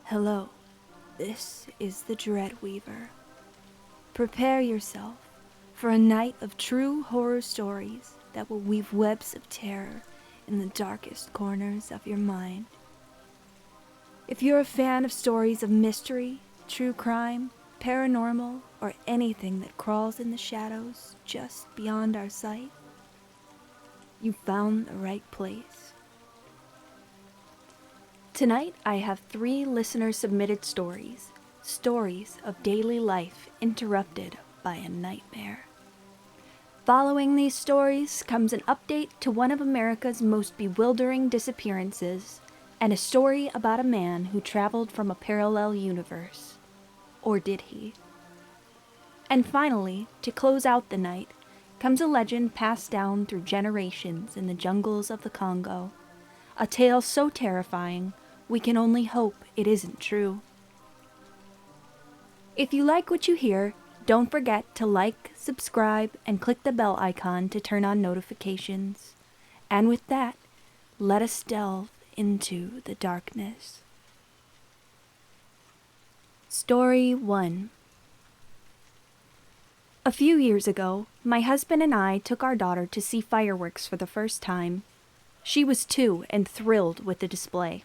Hello, this is the Dreadweaver. Prepare yourself for a night of true horror stories that will weave webs of terror in the darkest corners of your mind. If you're a fan of stories of mystery, true crime, paranormal, or anything that crawls in the shadows just beyond our sight, you've found the right place. Tonight, I have 3 listener-submitted stories of daily life interrupted by a nightmare. Following these stories comes an update to one of America's most bewildering disappearances, and a story about a man who traveled from a parallel universe. Or did he? And finally, to close out the night, comes a legend passed down through generations in the jungles of the Congo. A tale so terrifying, we can only hope it isn't true. If you like what you hear, don't forget to like, subscribe, and click the bell icon to turn on notifications. And with that, let us delve into the darkness. Story 1. A few years ago, my husband and I took our daughter to see fireworks for the first time. She was 2 and thrilled with the display.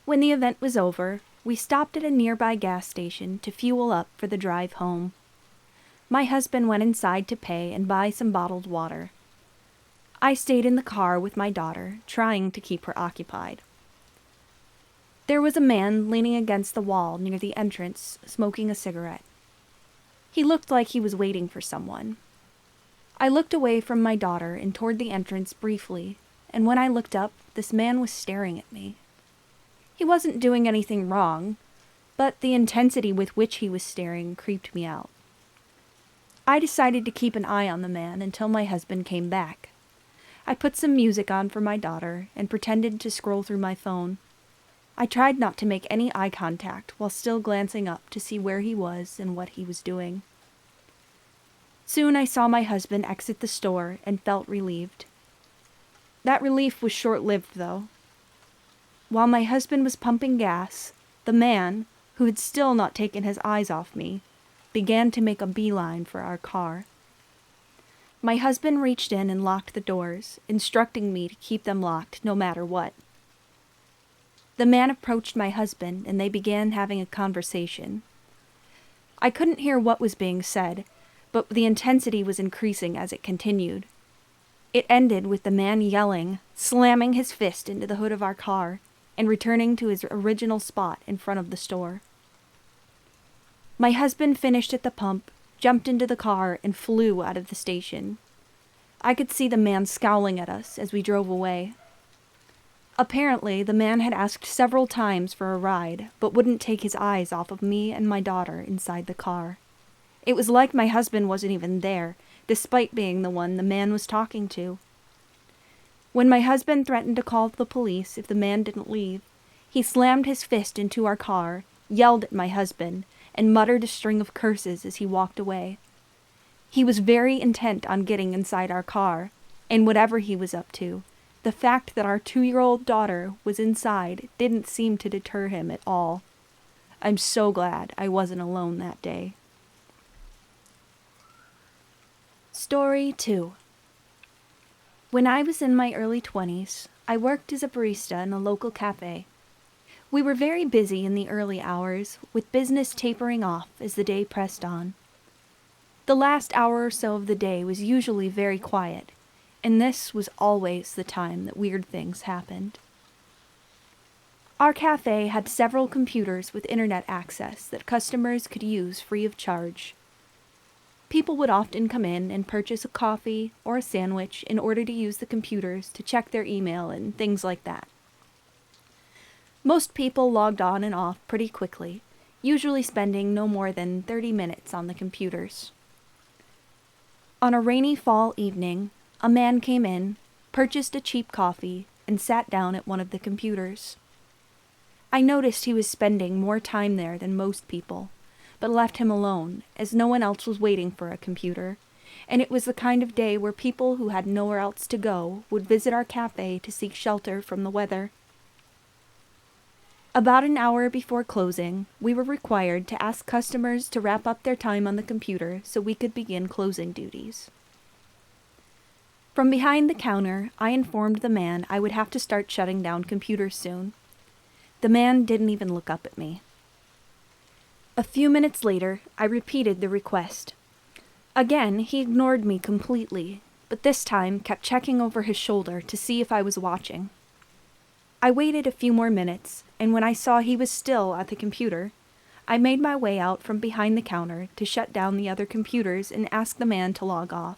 When the event was over, we stopped at a nearby gas station to fuel up for the drive home. My husband went inside to pay and buy some bottled water. I stayed in the car with my daughter, trying to keep her occupied. There was a man leaning against the wall near the entrance, smoking a cigarette. He looked like he was waiting for someone. I looked away from my daughter and toward the entrance briefly, and when I looked up, this man was staring at me. He wasn't doing anything wrong, but the intensity with which he was staring creeped me out. I decided to keep an eye on the man until my husband came back. I put some music on for my daughter and pretended to scroll through my phone. I tried not to make any eye contact while still glancing up to see where he was and what he was doing. Soon I saw my husband exit the store and felt relieved. That relief was short-lived, though. While my husband was pumping gas, the man, who had still not taken his eyes off me, began to make a beeline for our car. My husband reached in and locked the doors, instructing me to keep them locked no matter what. The man approached my husband, and they began having a conversation. I couldn't hear what was being said, but the intensity was increasing as it continued. It ended with the man yelling, slamming his fist into the hood of our car, and returning to his original spot in front of the store. My husband finished at the pump, jumped into the car, and flew out of the station. I could see the man scowling at us as we drove away. Apparently, the man had asked several times for a ride, but wouldn't take his eyes off of me and my daughter inside the car. It was like my husband wasn't even there, despite being the one the man was talking to. When my husband threatened to call the police if the man didn't leave, he slammed his fist into our car, yelled at my husband, and muttered a string of curses as he walked away. He was very intent on getting inside our car, and whatever he was up to, the fact that our 2-year-old daughter was inside didn't seem to deter him at all. I'm so glad I wasn't alone that day. Story 2. When I was in my early 20s, I worked as a barista in a local cafe. We were very busy in the early hours, with business tapering off as the day pressed on. The last hour or so of the day was usually very quiet, and this was always the time that weird things happened. Our cafe had several computers with internet access that customers could use free of charge. People would often come in and purchase a coffee or a sandwich in order to use the computers to check their email and things like that. Most people logged on and off pretty quickly, usually spending no more than 30 minutes on the computers. On a rainy fall evening, a man came in, purchased a cheap coffee, and sat down at one of the computers. I noticed he was spending more time there than most people, but left him alone, as no one else was waiting for a computer, and it was the kind of day where people who had nowhere else to go would visit our cafe to seek shelter from the weather. About an hour before closing, we were required to ask customers to wrap up their time on the computer so we could begin closing duties. From behind the counter, I informed the man I would have to start shutting down computers soon. The man didn't even look up at me. A few minutes later, I repeated the request. Again, he ignored me completely, but this time kept checking over his shoulder to see if I was watching. I waited a few more minutes, and when I saw he was still at the computer, I made my way out from behind the counter to shut down the other computers and ask the man to log off.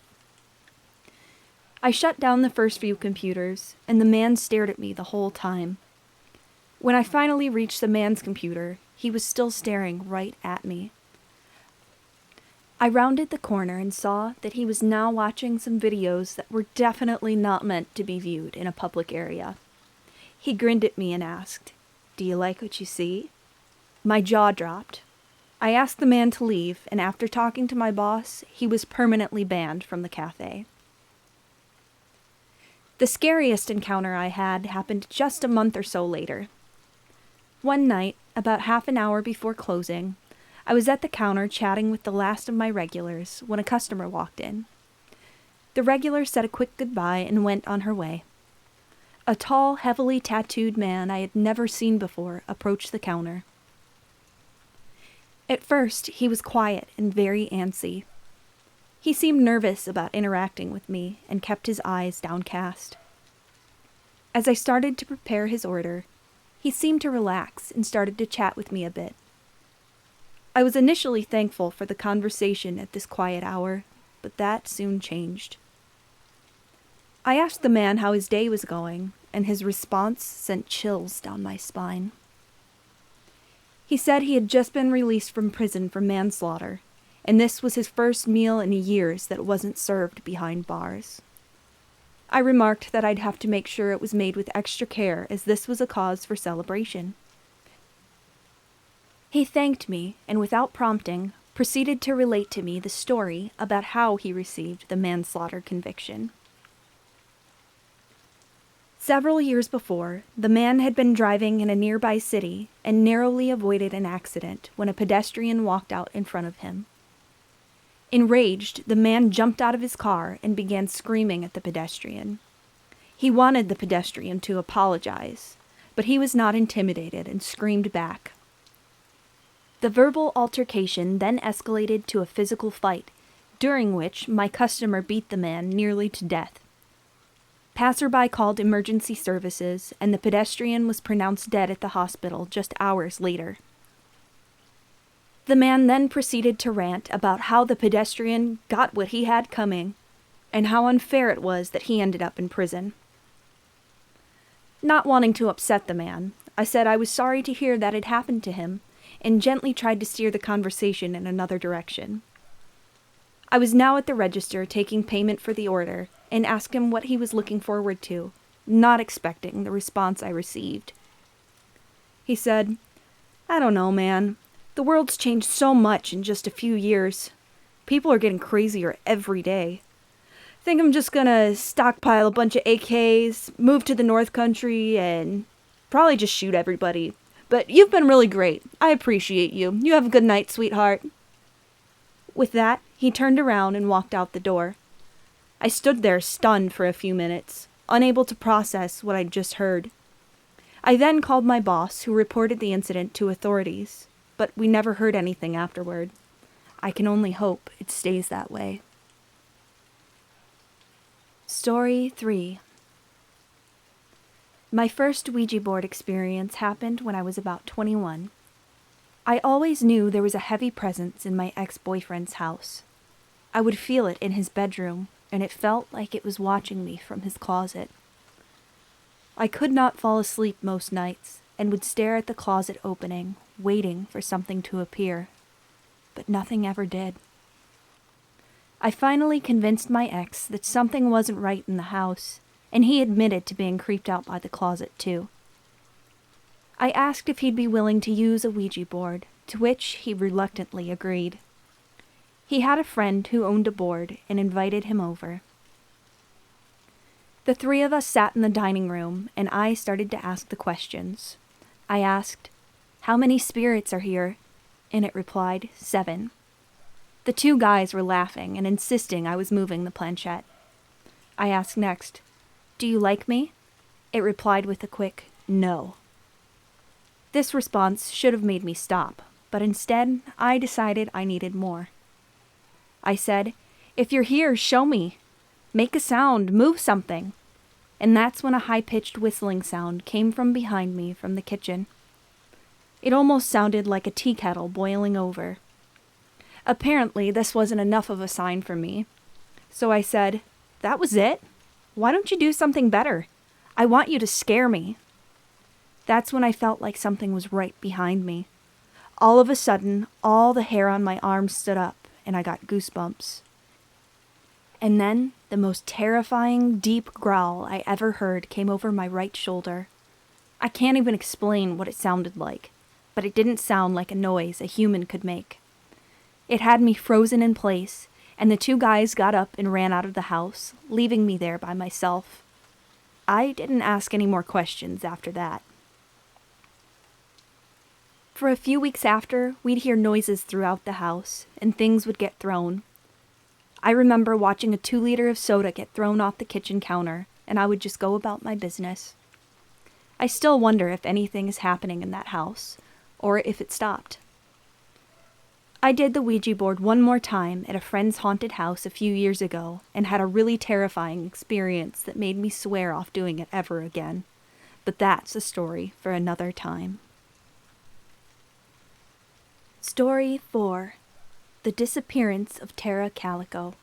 I shut down the first few computers, and the man stared at me the whole time. When I finally reached the man's computer, he was still staring right at me. I rounded the corner and saw that he was now watching some videos that were definitely not meant to be viewed in a public area. He grinned at me and asked, "Do you like what you see?" My jaw dropped. I asked the man to leave, and after talking to my boss, he was permanently banned from the cafe. The scariest encounter I had happened just a month or so later. One night, about half an hour before closing, I was at the counter chatting with the last of my regulars when a customer walked in. The regular said a quick goodbye and went on her way. A tall, heavily tattooed man I had never seen before approached the counter. At first, he was quiet and very antsy. He seemed nervous about interacting with me and kept his eyes downcast. As I started to prepare his order, he seemed to relax and started to chat with me a bit. I was initially thankful for the conversation at this quiet hour, but that soon changed. I asked the man how his day was going, and his response sent chills down my spine. He said he had just been released from prison for manslaughter, and this was his first meal in years that wasn't served behind bars. I remarked that I'd have to make sure it was made with extra care, as this was a cause for celebration. He thanked me, and without prompting, proceeded to relate to me the story about how he received the manslaughter conviction. Several years before, the man had been driving in a nearby city and narrowly avoided an accident when a pedestrian walked out in front of him. Enraged, the man jumped out of his car and began screaming at the pedestrian. He wanted the pedestrian to apologize, but he was not intimidated and screamed back. The verbal altercation then escalated to a physical fight, during which my customer beat the man nearly to death. Passerby called emergency services, and the pedestrian was pronounced dead at the hospital just hours later. The man then proceeded to rant about how the pedestrian got what he had coming, and how unfair it was that he ended up in prison. Not wanting to upset the man, I said I was sorry to hear that had happened to him, and gently tried to steer the conversation in another direction. I was now at the register taking payment for the order, and asked him what he was looking forward to, not expecting the response I received. He said, "I don't know, man. The world's changed so much in just a few years. People are getting crazier every day. Think I'm just gonna stockpile a bunch of AKs, move to the North Country, and probably just shoot everybody. But you've been really great. I appreciate you. You have a good night, sweetheart." With that, he turned around and walked out the door. I stood there stunned for a few minutes, unable to process what I'd just heard. I then called my boss, who reported the incident to authorities, but we never heard anything afterward. I can only hope it stays that way. Story 3. My first Ouija board experience happened when I was about 21. I always knew there was a heavy presence in my ex-boyfriend's house. I would feel it in his bedroom, and it felt like it was watching me from his closet. I could not fall asleep most nights, and would stare at the closet opening, waiting for something to appear. But nothing ever did. I finally convinced my ex that something wasn't right in the house, and he admitted to being creeped out by the closet too. I asked if he'd be willing to use a Ouija board, to which he reluctantly agreed. He had a friend who owned a board and invited him over. The three of us sat in the dining room, and I started to ask the questions. I asked, "How many spirits are here?" And it replied, 7. The 2 guys were laughing and insisting I was moving the planchette. I asked next, "Do you like me?" It replied with a quick, "No." This response should have made me stop, but instead, I decided I needed more. I said, "If you're here, show me. Make a sound, move something." And that's when a high-pitched whistling sound came from behind me from the kitchen. It almost sounded like a tea kettle boiling over. Apparently, this wasn't enough of a sign for me. So I said, "That was it? Why don't you do something better? I want you to scare me." That's when I felt like something was right behind me. All of a sudden, all the hair on my arms stood up, and I got goosebumps. And then, the most terrifying, deep growl I ever heard came over my right shoulder. I can't even explain what it sounded like, but it didn't sound like a noise a human could make. It had me frozen in place, and the 2 guys got up and ran out of the house, leaving me there by myself. I didn't ask any more questions after that. For a few weeks after, we'd hear noises throughout the house, and things would get thrown. I remember watching a 2-liter of soda get thrown off the kitchen counter, and I would just go about my business. I still wonder if anything is happening in that house, or if it stopped. I did the Ouija board one more time at a friend's haunted house a few years ago, and had a really terrifying experience that made me swear off doing it ever again. But that's a story for another time. Story 4. The Disappearance of Tara Calico.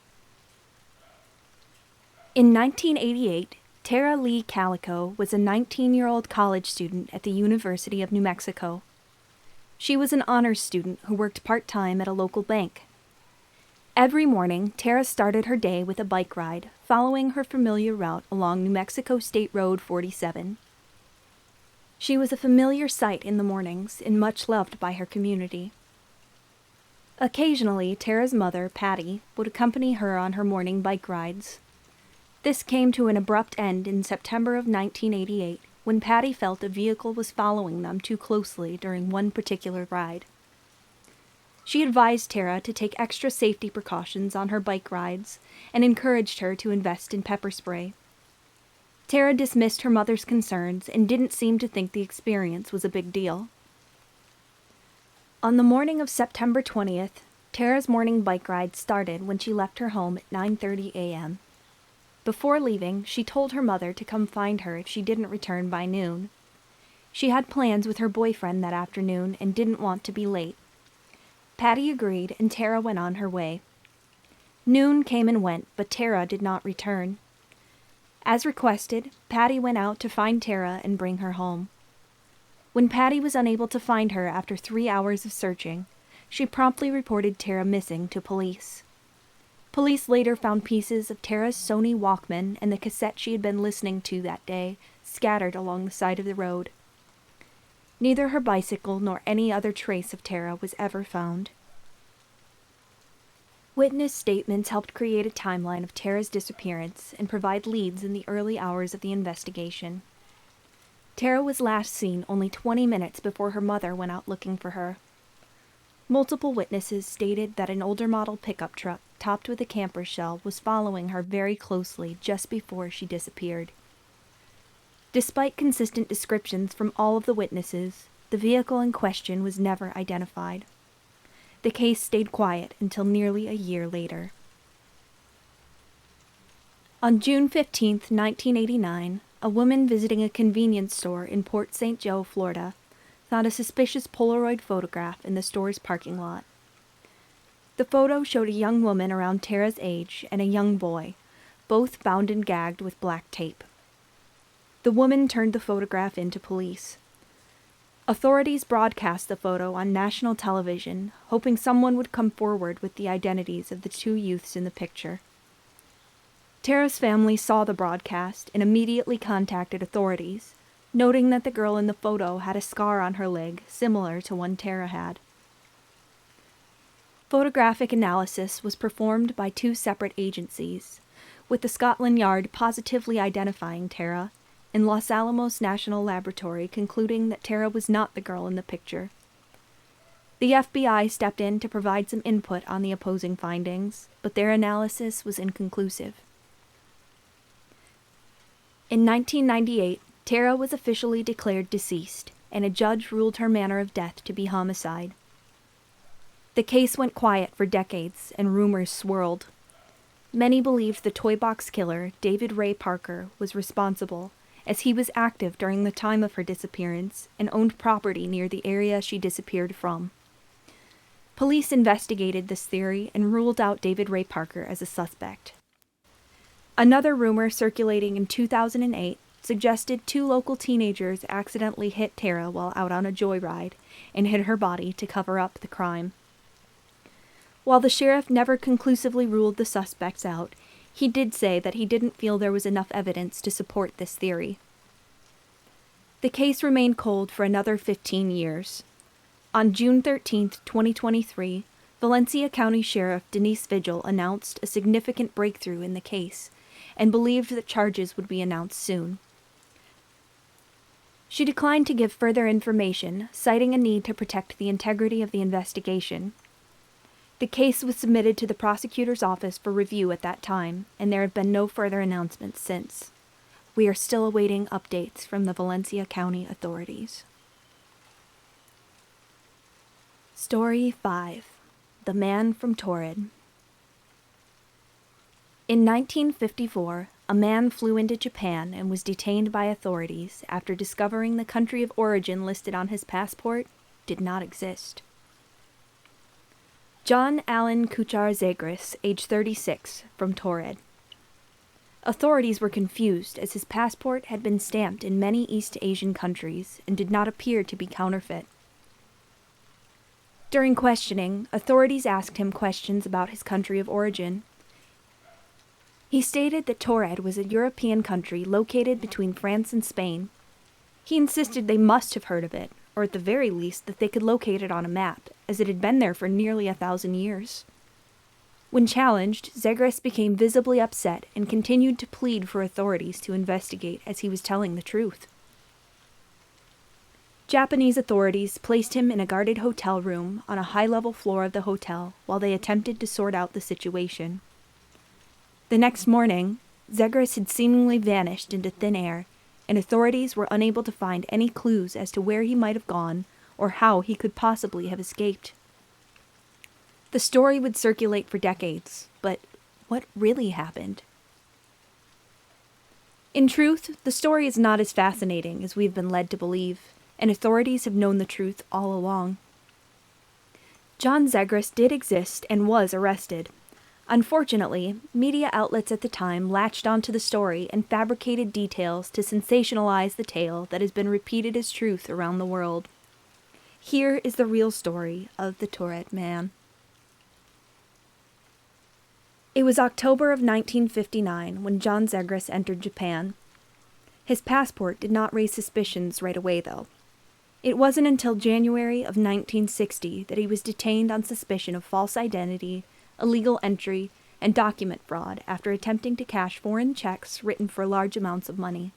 In 1988, Tara Lee Calico was a 19-year-old college student at the University of New Mexico. She was an honors student who worked part-time at a local bank. Every morning, Tara started her day with a bike ride, following her familiar route along New Mexico State Road 47. She was a familiar sight in the mornings and much loved by her community. Occasionally, Tara's mother, Patty, would accompany her on her morning bike rides. This came to an abrupt end in September of 1988, when Patty felt a vehicle was following them too closely during one particular ride. She advised Tara to take extra safety precautions on her bike rides and encouraged her to invest in pepper spray. Tara dismissed her mother's concerns and didn't seem to think the experience was a big deal. On the morning of September 20th, Tara's morning bike ride started when she left her home at 9:30 a.m. Before leaving, she told her mother to come find her if she didn't return by noon. She had plans with her boyfriend that afternoon and didn't want to be late. Patty agreed, and Tara went on her way. Noon came and went, but Tara did not return. As requested, Patty went out to find Tara and bring her home. When Patty was unable to find her after 3 hours of searching, she promptly reported Tara missing to police. Police later found pieces of Tara's Sony Walkman and the cassette she had been listening to that day scattered along the side of the road. Neither her bicycle nor any other trace of Tara was ever found. Witness statements helped create a timeline of Tara's disappearance and provide leads in the early hours of the investigation. Tara was last seen only 20 minutes before her mother went out looking for her. Multiple witnesses stated that an older model pickup truck topped with a camper shell was following her very closely just before she disappeared. Despite consistent descriptions from all of the witnesses, the vehicle in question was never identified. The case stayed quiet until nearly a year later. On June 15, 1989, a woman visiting a convenience store in Port St. Joe, Florida, found a suspicious Polaroid photograph in the store's parking lot. The photo showed a young woman around Tara's age and a young boy, both bound and gagged with black tape. The woman turned the photograph in to police. Authorities broadcast the photo on national television, hoping someone would come forward with the identities of the 2 youths in the picture. Tara's family saw the broadcast and immediately contacted authorities, noting that the girl in the photo had a scar on her leg similar to one Tara had. Photographic analysis was performed by 2 separate agencies, with the Scotland Yard positively identifying Tara and Los Alamos National Laboratory concluding that Tara was not the girl in the picture. The FBI stepped in to provide some input on the opposing findings, but their analysis was inconclusive. In 1998, Tara was officially declared deceased, and a judge ruled her manner of death to be homicide. The case went quiet for decades, and rumors swirled. Many believed the toy box killer, David Ray Parker, was responsible, as he was active during the time of her disappearance and owned property near the area she disappeared from. Police investigated this theory and ruled out David Ray Parker as a suspect. Another rumor circulating in 2008 suggested 2 local teenagers accidentally hit Tara while out on a joyride and hid her body to cover up the crime. While the sheriff never conclusively ruled the suspects out, he did say that he didn't feel there was enough evidence to support this theory. The case remained cold for another 15 years. On June 13, 2023, Valencia County Sheriff Denise Vigil announced a significant breakthrough in the case and believed that charges would be announced soon. She declined to give further information, citing a need to protect the integrity of the investigation. The case was submitted to the prosecutor's office for review at that time, and there have been no further announcements since. We are still awaiting updates from the Valencia County authorities. Story 5. The Man from Taured. In 1954, a man flew into Japan and was detained by authorities after discovering the country of origin listed on his passport did not exist. John Allen Kuchar Zegras, age 36, from Taured. Authorities were confused as his passport had been stamped in many East Asian countries and did not appear to be counterfeit. During questioning, authorities asked him questions about his country of origin. He stated that Taured was a European country located between France and Spain. He insisted they must have heard of it, or at the very least that they could locate it on a map, as it had been there for nearly 1,000 years. When challenged, Zegras became visibly upset and continued to plead for authorities to investigate as he was telling the truth. Japanese authorities placed him in a guarded hotel room on a high-level floor of the hotel while they attempted to sort out the situation. The next morning, Zegras had seemingly vanished into thin air, and authorities were unable to find any clues as to where he might have gone or how he could possibly have escaped. The story would circulate for decades, but what really happened? In truth, the story is not as fascinating as we've been led to believe, and authorities have known the truth all along. John Zegras did exist and was arrested. Unfortunately, media outlets at the time latched onto the story and fabricated details to sensationalize the tale that has been repeated as truth around the world. Here is the real story of the Taured Man. It was October of 1959 when John Zegras entered Japan. His passport did not raise suspicions right away, though. It wasn't until January of 1960 that he was detained on suspicion of false identity, illegal entry, and document fraud after attempting to cash foreign checks written for large amounts of money.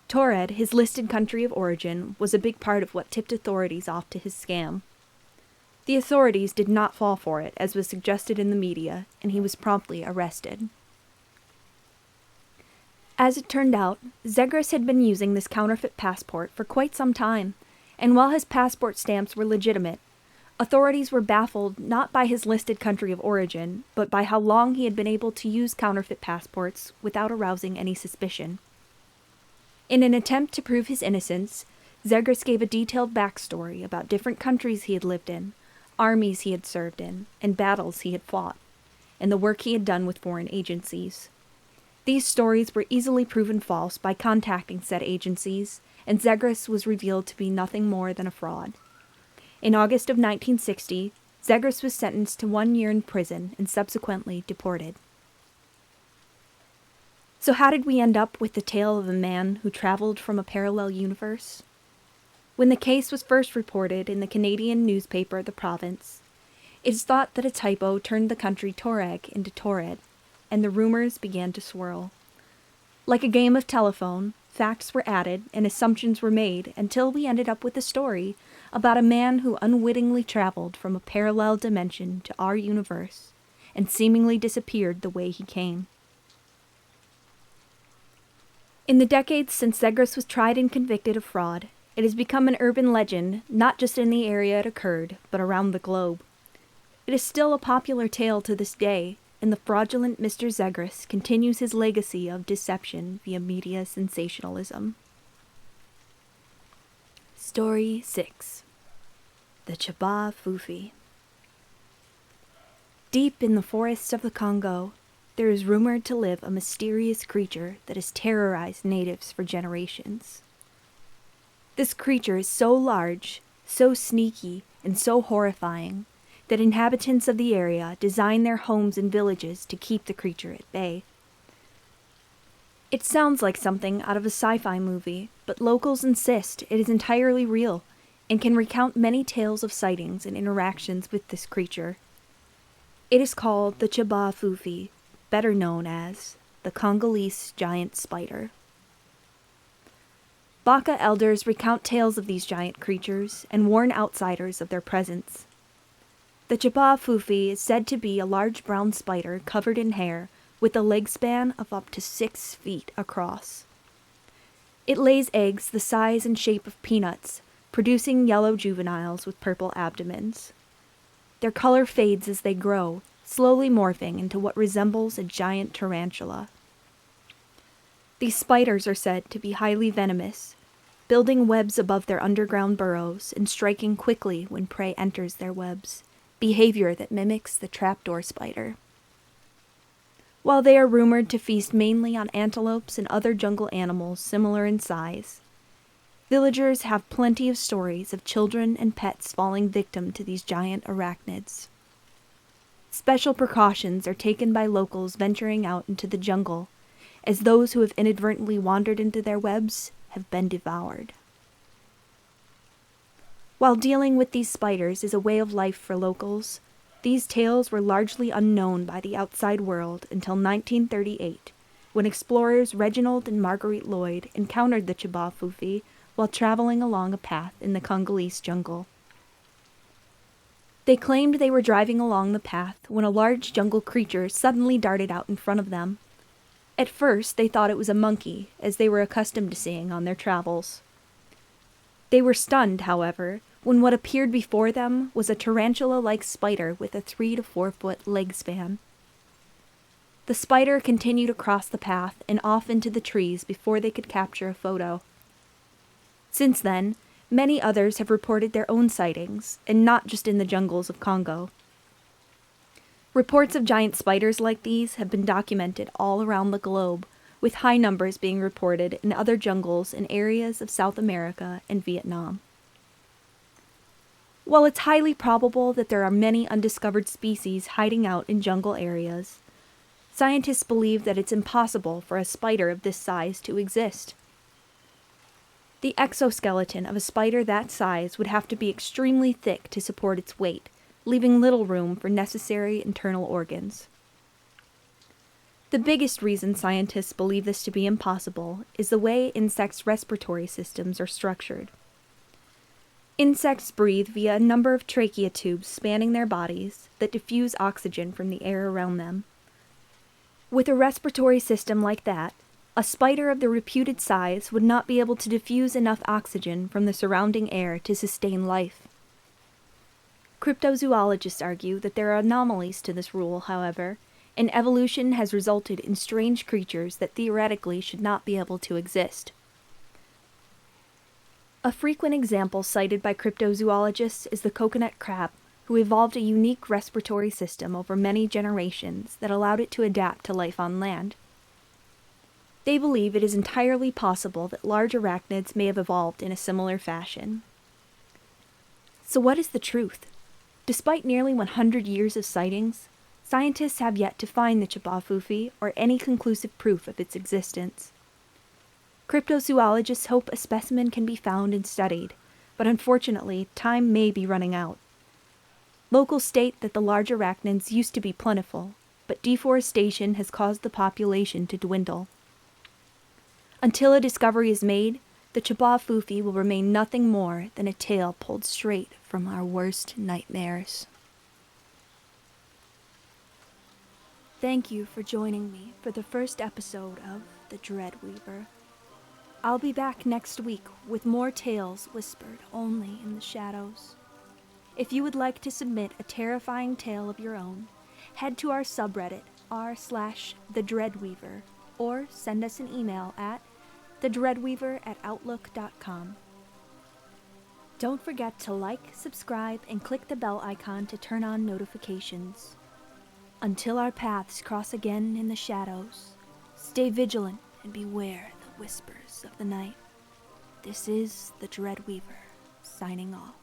Taured, his listed country of origin, was a big part of what tipped authorities off to his scam. The authorities did not fall for it, as was suggested in the media, and he was promptly arrested. As it turned out, Zegras had been using this counterfeit passport for quite some time, and while his passport stamps were legitimate, authorities were baffled not by his listed country of origin, but by how long he had been able to use counterfeit passports without arousing any suspicion. In an attempt to prove his innocence, Zegras gave a detailed backstory about different countries he had lived in, armies he had served in, and battles he had fought, and the work he had done with foreign agencies. These stories were easily proven false by contacting said agencies, and Zegras was revealed to be nothing more than a fraud. In August of 1960, Zegras was sentenced to 1 year in prison and subsequently deported. So how did we end up with the tale of a man who traveled from a parallel universe? When the case was first reported in the Canadian newspaper The Province, it is thought that a typo turned the country Tuareg into Taured, and the rumors began to swirl. Like a game of telephone, facts were added and assumptions were made until we ended up with a story about a man who unwittingly traveled from a parallel dimension to our universe and seemingly disappeared the way he came. In the decades since Zegras was tried and convicted of fraud, it has become an urban legend not just in the area it occurred, but around the globe. It is still a popular tale to this day, and the fraudulent Mr. Zegras continues his legacy of deception via media sensationalism. Story 6. The Chaba Fufi. Deep in the forests of the Congo, there is rumored to live a mysterious creature that has terrorized natives for generations. This creature is so large, so sneaky, and so horrifying that inhabitants of the area design their homes and villages to keep the creature at bay. It sounds like something out of a sci-fi movie, but locals insist it is entirely real and can recount many tales of sightings and interactions with this creature. It is called the Chaba Fufi, better known as the Congolese giant spider. Baka elders recount tales of these giant creatures and warn outsiders of their presence. The Chaba Fufi is said to be a large brown spider covered in hair with a leg span of up to 6 feet across. It lays eggs the size and shape of peanuts, producing yellow juveniles with purple abdomens. Their color fades as they grow, slowly morphing into what resembles a giant tarantula. These spiders are said to be highly venomous, building webs above their underground burrows and striking quickly when prey enters their webs, behavior that mimics the trapdoor spider. While they are rumored to feast mainly on antelopes and other jungle animals similar in size, villagers have plenty of stories of children and pets falling victim to these giant arachnids. Special precautions are taken by locals venturing out into the jungle, as those who have inadvertently wandered into their webs have been devoured. While dealing with these spiders is a way of life for locals, these tales were largely unknown by the outside world until 1938, when explorers Reginald and Marguerite Lloyd encountered the Chaba Fufi while traveling along a path in the Congolese jungle. They claimed they were driving along the path when a large jungle creature suddenly darted out in front of them. At first, they thought it was a monkey, as they were accustomed to seeing on their travels. They were stunned, however, when what appeared before them was a tarantula-like spider with a 3 to 4 foot leg span. The spider continued across the path and off into the trees before they could capture a photo. Since then, many others have reported their own sightings, and not just in the jungles of Congo. Reports of giant spiders like these have been documented all around the globe, with high numbers being reported in other jungles in areas of South America and Vietnam. While it's highly probable that there are many undiscovered species hiding out in jungle areas, scientists believe that it's impossible for a spider of this size to exist. The exoskeleton of a spider that size would have to be extremely thick to support its weight, leaving little room for necessary internal organs. The biggest reason scientists believe this to be impossible is the way insects' respiratory systems are structured. Insects breathe via a number of trachea tubes spanning their bodies that diffuse oxygen from the air around them. With a respiratory system like that, a spider of the reputed size would not be able to diffuse enough oxygen from the surrounding air to sustain life. Cryptozoologists argue that there are anomalies to this rule, however, and evolution has resulted in strange creatures that theoretically should not be able to exist. A frequent example cited by cryptozoologists is the coconut crab, who evolved a unique respiratory system over many generations that allowed it to adapt to life on land. They believe it is entirely possible that large arachnids may have evolved in a similar fashion. So what is the truth? Despite nearly 100 years of sightings, scientists have yet to find the Chaba Fufi or any conclusive proof of its existence. Cryptozoologists hope a specimen can be found and studied, but unfortunately, time may be running out. Locals state that the large arachnids used to be plentiful, but deforestation has caused the population to dwindle. Until a discovery is made, the Chaba FoFi will remain nothing more than a tale pulled straight from our worst nightmares. Thank you for joining me for the first episode of The Dreadweaver. I'll be back next week with more tales whispered only in the shadows. If you would like to submit a terrifying tale of your own, head to our subreddit r/thedreadweaver or send us an email at thedreadweaver@outlook.com. Don't forget to like, subscribe, and click the bell icon to turn on notifications. Until our paths cross again in the shadows, stay vigilant and beware the whispers of the night. This is the Dreadweaver, signing off.